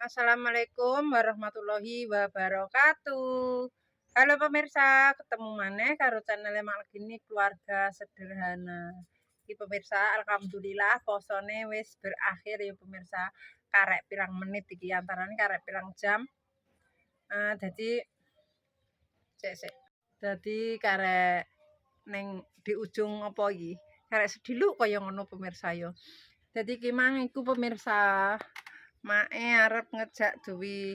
Assalamualaikum warahmatullahi wabarakatuh. Halo pemirsa, ketemu maneh karo channel Mak Gini Keluarga Sederhana. Iki pemirsa, alhamdulillah posone wis berakhir ya pemirsa. Karek pirang menit iki antarane karek pirang jam. Dadi sik. Dadi karek ning di ujung apa iki? Karek sediluk kaya ngono pemirsa ya. Dadi ki mang iku pemirsa Mae arep ngejak duwi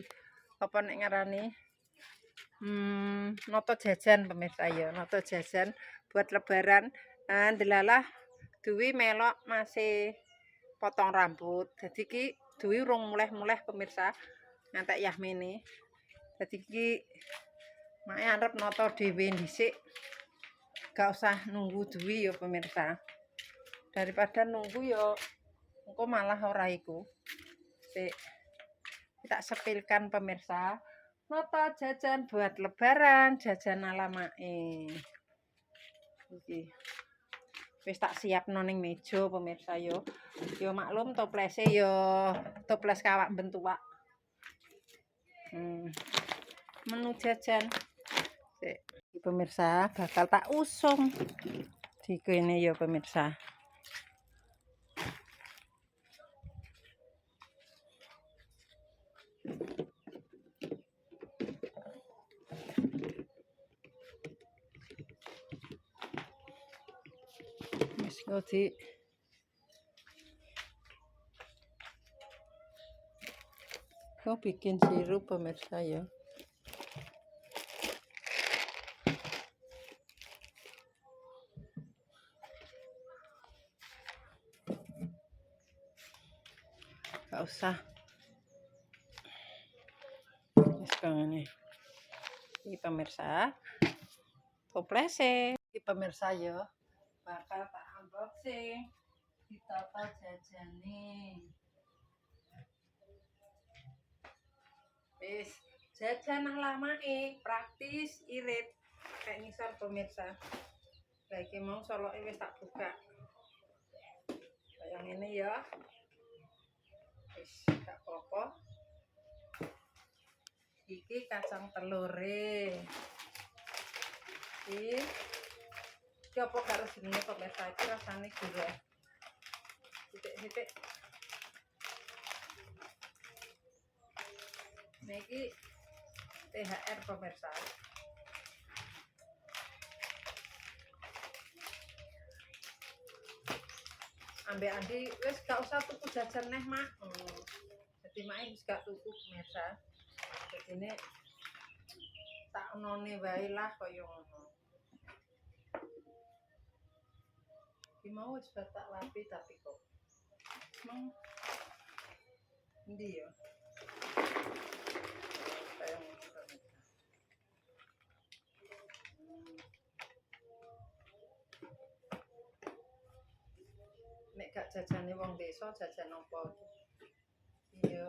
apa nek ngarani noto jajan pemirsa ya, noto jajan buat lebaran. Ndelalah duwi melok masih potong rambut. Dadi ki duwi urung muleh-muleh pemirsa. Ngantek Yahmini. Dadi ki Mae arep noto dhewe dhisik. Gak usah nunggu duwi ya pemirsa. Daripada nunggu ya engko malah ora iku. Tak sepilkan pemirsa, noto jajan buat lebaran, jajan ala Mae. Iki wis tak siapno ning meja pemirsa yo. Yo maklum toplese yo toples kawak bentuak. Menu jajan. Iki pemirsa bakal tak usung di kene yo pemirsa. Wis ngodi kok bikin sirup pemirsa ya. Gak usah. Wis kene. Iki pemirsa. Toplese. Iki pemirsa ya. Bakal tak unboxing. Ditata jajane. Wis jajan ala Mae, praktis, irit. Kayak ngisor pemirsa. Lah iki mau soloke wis tak buka. Kayak ngene ya. Wis gak apa-apa. Iki kacang telure. Iki apa karo jenenge pemirsa iki rasane gurih. Sithik-sithik. Niki THR pemirsa. Ambek Andi wis gak usah tuku jajan neh, Mak. Jadi Mak wis gak tuku pemirsa. Dadine tak onone wae lah kaya ngono. Iki mau wis tak lapi tapi kok. Mang endi ya? Kayak ngono. Nek gak jajane wong desa jajan apa? Iya.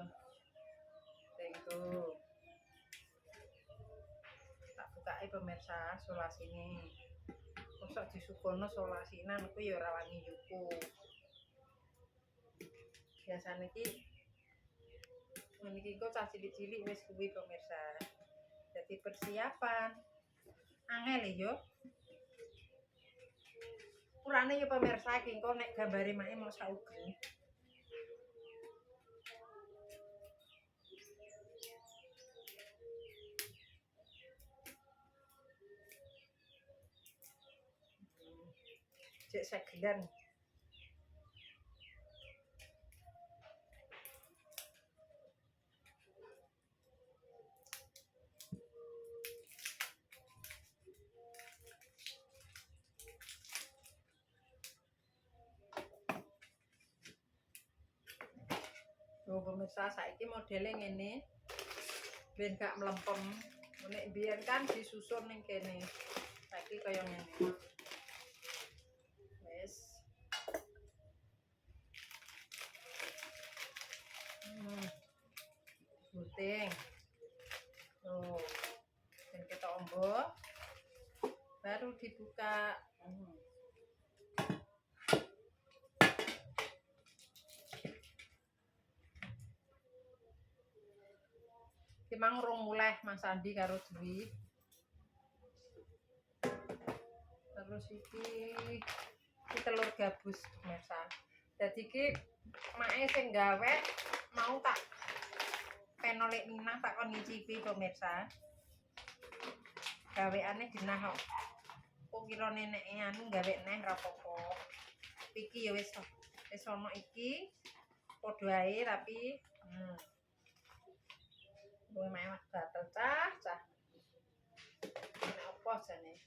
Tenggo. Tak bukake pemirsa solasine. Mosok disukono solasinan kuwi ya ora wani yuku. Biasane iki meniki kok cah cilik-cilik wis kuwi pemirsa. Jadi persiapan angel yo. Urane yo pemirsa iki engko nek gambare Mae mau saugen. Cek segelan. Oh pemirsa saiki modele ngene. Ben gak mlempem. Nek biyen kan disusun ning kene. Saiki kaya ngene. Wis. Gunting. Tuh. Dan kita ombok. Baru dibuka. Timang urung mulai Mas Andi karo Dwi. Terus iki telur gabus pemirsa. Jadi iki mae sing gawe mau tak penolek Minang tak kon ngicipi pemirsa. Gaweane genah kok. Kok kira nenek anu gawe neh ra apa-apa. Iki ya wis ono iki padha ae tapi luwih mewah gatel cah. Apa jane?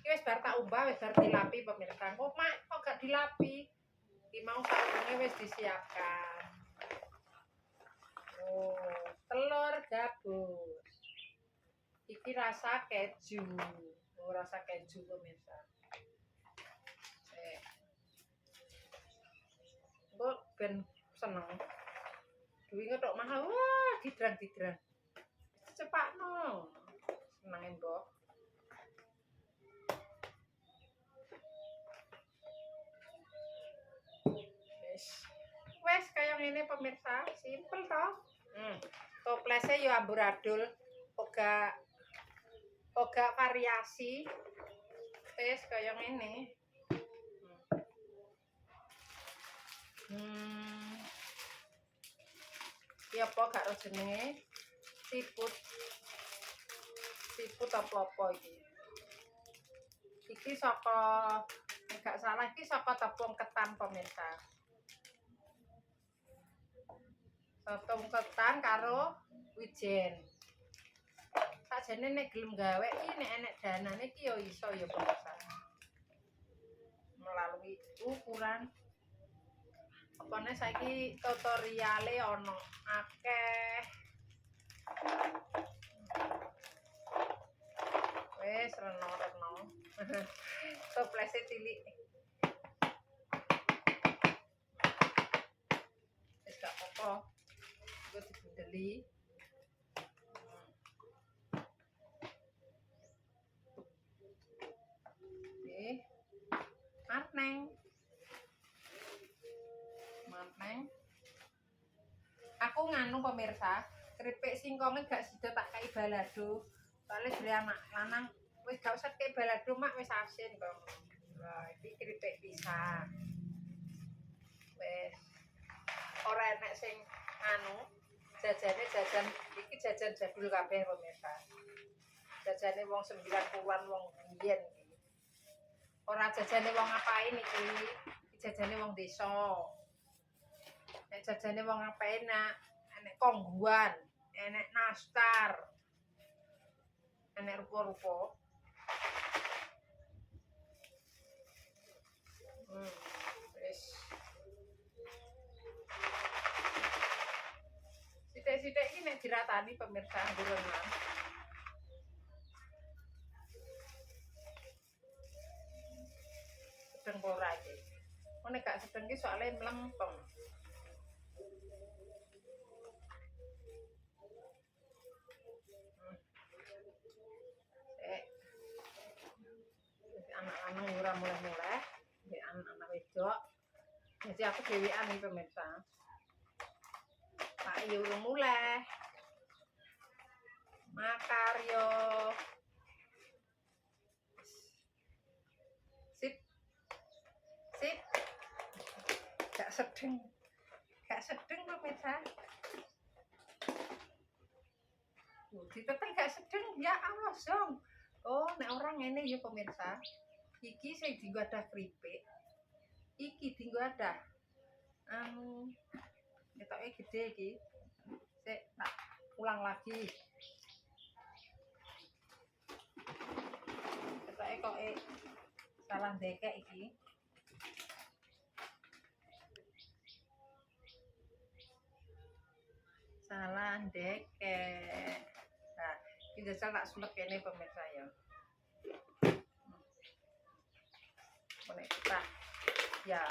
Iki wis bar tak umbah, wis bar dilapi pemirsa. Kok mak kok gak dilapi? Iki mau saunge wis disiapkan. Oh, telur gabus. Iki rasa keju. Oh, rasa keju pemirsa. Kok ben seneng. Duwi ngetok mahal. Wah, didrang. Cepakno. Seneng mbok. Wes kaya ngene pemirsa, simpel toh. Toplese yo amburadul, oga variasi. Wes kaya ngene. Ya apa gak ro jenenge? Siput apa iki? Iki saka gak salah iki saka tepung ketan pemirsa. Tepung ketan karo wijen. Sakjane nek gelem gawe iki nek enek danane iki ya iso ya pemirsa. Melalui ukuran apane saiki tutoriale ono akeh. Wes reno. Toplese cilik. Wis gak apa-apa. Iku dibendeli. Mateng. Aku nganu pemirsa, keripik singkonge gak sida tak kai balado. Soale jare anak lanang wis gak usah kei balado mak wis asin kok. Lah iki keripik pisang. Wis ora enek sing anu jajane jajan iki jajan jadul kabeh pemirsa. Jajane wong 90-an wong biyen iki. Ora jajane wong ngapain iki jajane wong desa. Nek jajane wong ngapain nak enek kongguan, enek nastar. Enek rupa-rupa. Wis. Sithik-sithik iki nek diratani pemirsa nggurengan. Sedeng ora iki. Nek gak sedeng iki soalé mlempem. Anak-anak ora mulai-mulai, anak-anak wedok. Jadi aku dhewean nih pemirsa. Pak yo urung mulai. Makaryo. Sip. Gak sedeng pemirsa. Ditetel gak sedeng, ya Allah dong. Oh, nek orang ngene ya pemirsa. Iki sing dienggo adah keripik. Iki dienggo adah ketoke gede iki. Sik tak ulang lagi. Ketoke kok salah ndekek iki. Salah ndekek. Nah, iki jajal tak sulek kene pemirsa ya. Nek kita ya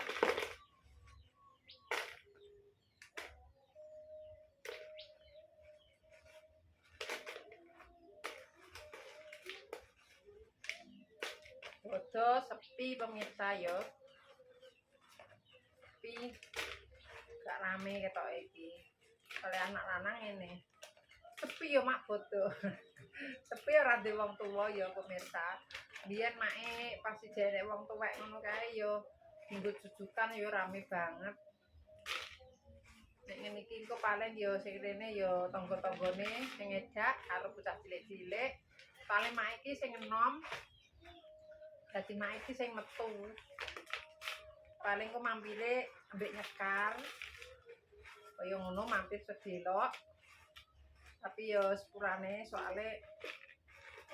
bodo sepi pemirsa ya. Sepi gak rame ketok iki. Oleh anak lanang ini. Sepi ya mak bodoh. Sepi ora ndek wong tuwa ya pemirsa. Biyen make pas dijene wong tuwek ngono kae ya nggo jujukan ya rame banget. Nek ngene iki engko paling ya sing rene ya tangga-tanggane sing edak karo bocah cilik-cilik. Paling mak iki sing enom. Dadi mak iki sing metu. Paling kok mampire ambek nyekar. Kaya ngono mampir sedelok. Tapi ya sepurane soalnya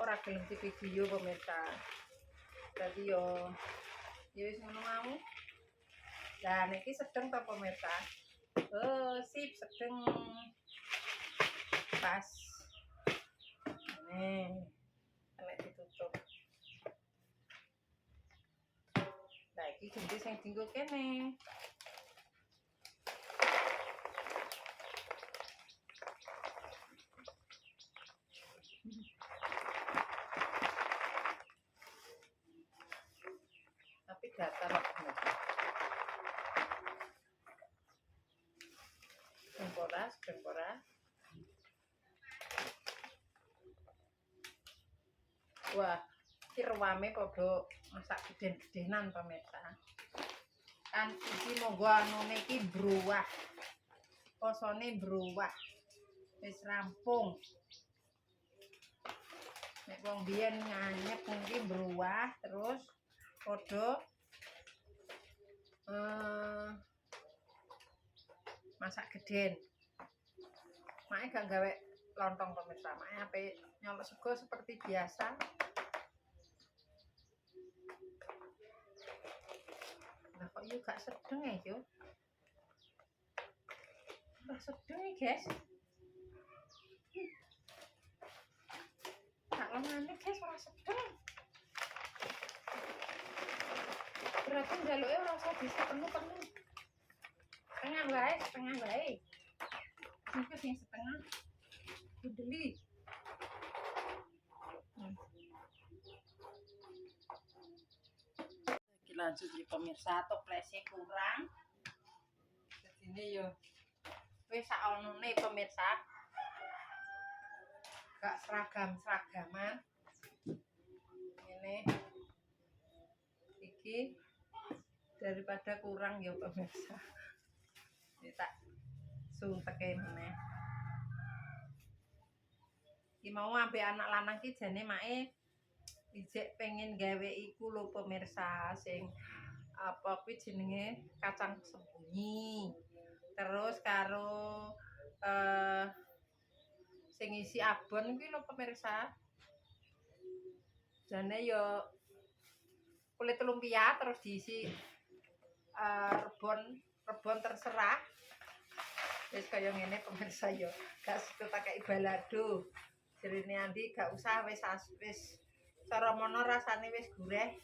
ora gelem di video pemirsa. Dadi ya wis ngono mau. Lah niki sedeng to pemirsa. Oh, sip sedeng. Pas. Nih. Nek ditutup. Lah iki gendhe sing dienggo kene. Tapi datar banget. Tempora. Wah, iki ruame padha masak geden-gedenan pemirsa. Kan iki monggo anune iki bruwah. Posone bruwah. Wis rampung. Nek wong biyen nganyep iki bruwah terus padha masak geden. Make gak gawe lontong pemirsa, make ape nyolok sego seperti biasa. Nah kok yo gak sedeng ya yo. Ora sedeng ya guys. Tak lengane guys ora sedeng. Berarti njaluke ora usah bisa penuh-penuh. Setengah wae. Iki sing setengah. Dibeli. Iki lanjut ya pemirsa, toplese kurang. Dadine yo wis sak onone pemirsa. Gak seragaman. Ini iki daripada kurang ya pemirsa. Ini tak sunteke meneh. Iki mau ambek anak lanang ki jane make ijek pengen gawe iku lho pemirsa sing apa kuwi jenenge kacang sembunyi. Terus karo sing isi abon kuwi lho pemirsa. Jane yo kulit lumpia terus diisi rebon terserah. Wis kaya ngene pemirsa yo. Gak situ tak kei balado. Jerene Andi gak usah wis cara mono rasane wis gurih.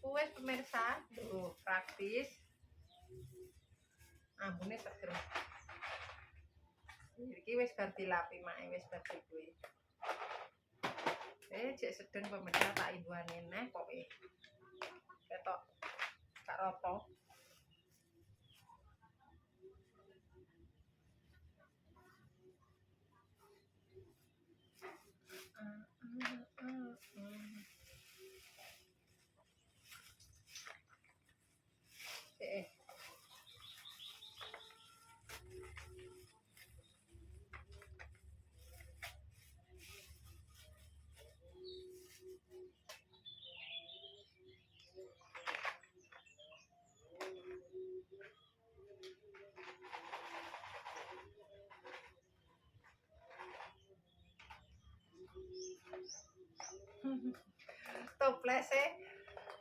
Wis pemirsa, tuh praktis. Ambune seger. Iki wis bar dilapi make wis bar kuwi. Cek sedeng pemirsa tak imbuhane neh pokoke. Ketok gak rata.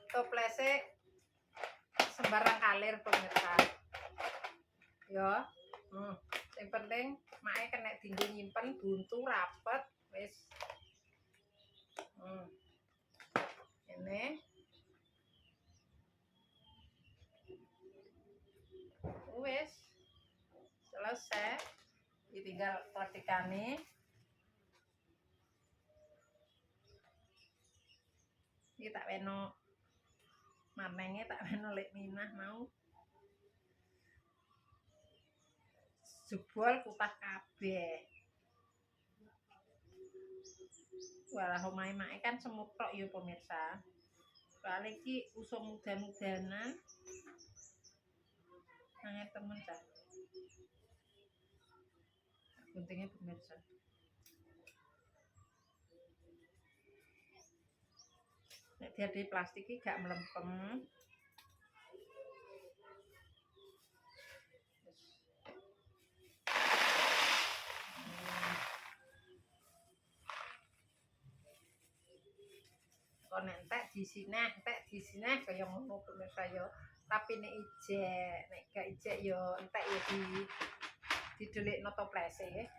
Toplese sembarang kalir pemirsa. Yo. Yang penting mae kena dienggo nyimpen buntu rapet wis. Ini wis selesai. Ditinggal kletikane. Iki tak weno mamenge tak weno lek minah mau. jebol kutah kabeh. Walah omahe mak kan semut tok ya pemirsa. Soale iki usum udan-udanan. Nangis temen ta. Guntingnya pemirsa. Nek dia di plastik iki gak melempem. Kok entek di sini kaya ngono pemirsa yo. Tapi nek ijek, nek gak ijek yo entek yo didelikno toplese.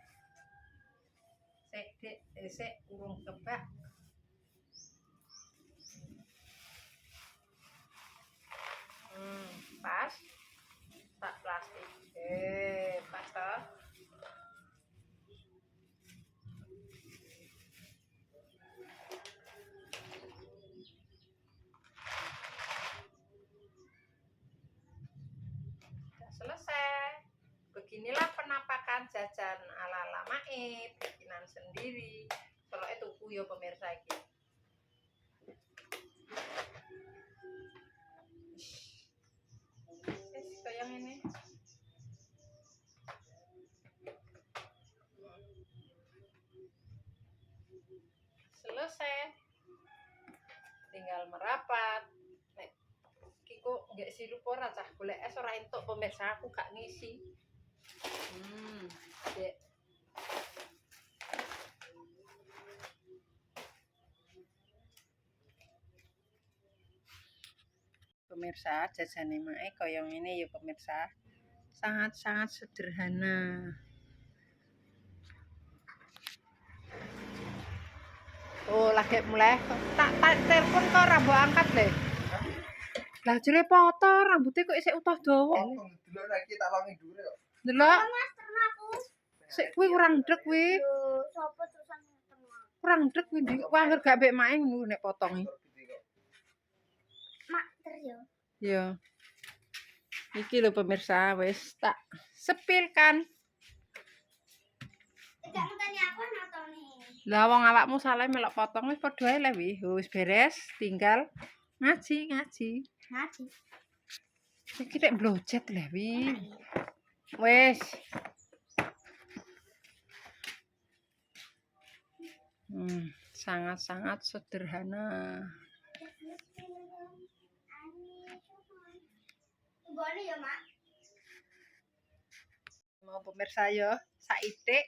Sik dik, sik urung kebak. Pas tak plastik. Pas toh. Selesai. Beginilah penampakan jajan ala-ala Maib, bikinan sendiri. Kalau itu tuku ya pemirsa iki. Kayak ini. Selesai. Tinggal merapat. Nek kok nggak sirup ora cah golek es ora entuk pemirsa aku gak ngisi. Dek. Pemirsa jajane mae kaya ngene ya pemirsa. Sangat-sangat sederhana. Oh, lagi mulai tak telepon kok ora mbok angkat le. Lah jere foto rambutnya kok isih utuh dawa. Delok lagi tak longi dhuwur kok. Delok. Sik kuwi kurang ndek kuwi. Sopo terusan Kurang ndek kuwi ndi. Wah anggere gak mbek mae ngono nek potongi. mak terus yo. Iya. Iki lho pemirsa wis tak sepilkan. Tidak ngenteni aku nonton nih. Lah wong awakmu salah melok potong wis padha ae le wi. Wis beres, tinggal ngaji. Ngaji. Iki nek blojet le wi. Wis. Sangat-sangat sederhana. Boleh ya, Mak? Mau pemirsa yo, saithik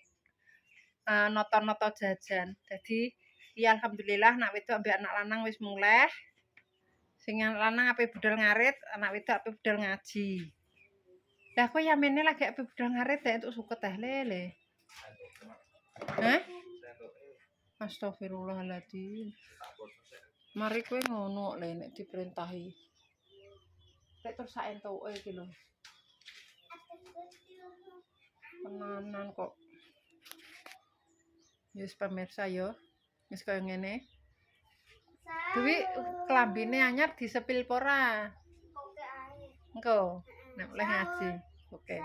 noto-noto jajan. Jadi ya alhamdulillah anak wedok ambek anak lanang wis muleh. Sing lanang ape budal ngarit, anak wedok ape budal ngaji. Lah kok yamene lagi ape budal ngarit ya untuk suket teh lele. Hah? Astagfirullahaladzim. Mari kowe ngono le nek diperintahi. Nek terus sak entuke iki lho. Tenanan kok. Wis pemirsa yo. Wis kaya ngene. Dewi klambine anyar disepil pora. Oke ae. Engko nek oleh ngaji. Oke.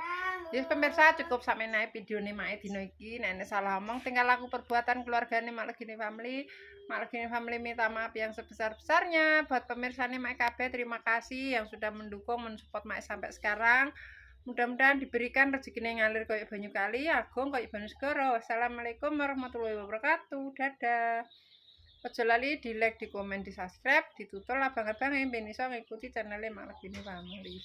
Yes pemirsa cukup sampe naik video nih mae dino iki. Nek salah omong tinggal laku perbuatan keluargane Mak Legini Family. Mak Legini Family minta maaf yang sebesar-besarnya buat pemirsa nih Mak KB. Terima kasih yang sudah mendukung mensupport Mak sampai sekarang. Mudah-mudahan diberikan rezeki ngalir koyo banyu kali, agung koyo banyu segara. Wassalamualaikum warahmatullahi wabarakatuh. Dadah. Ojo lali di like, di komen, di subscribe, ditutul abang-abang yang ben iso ngikuti channel Mak Legini Family.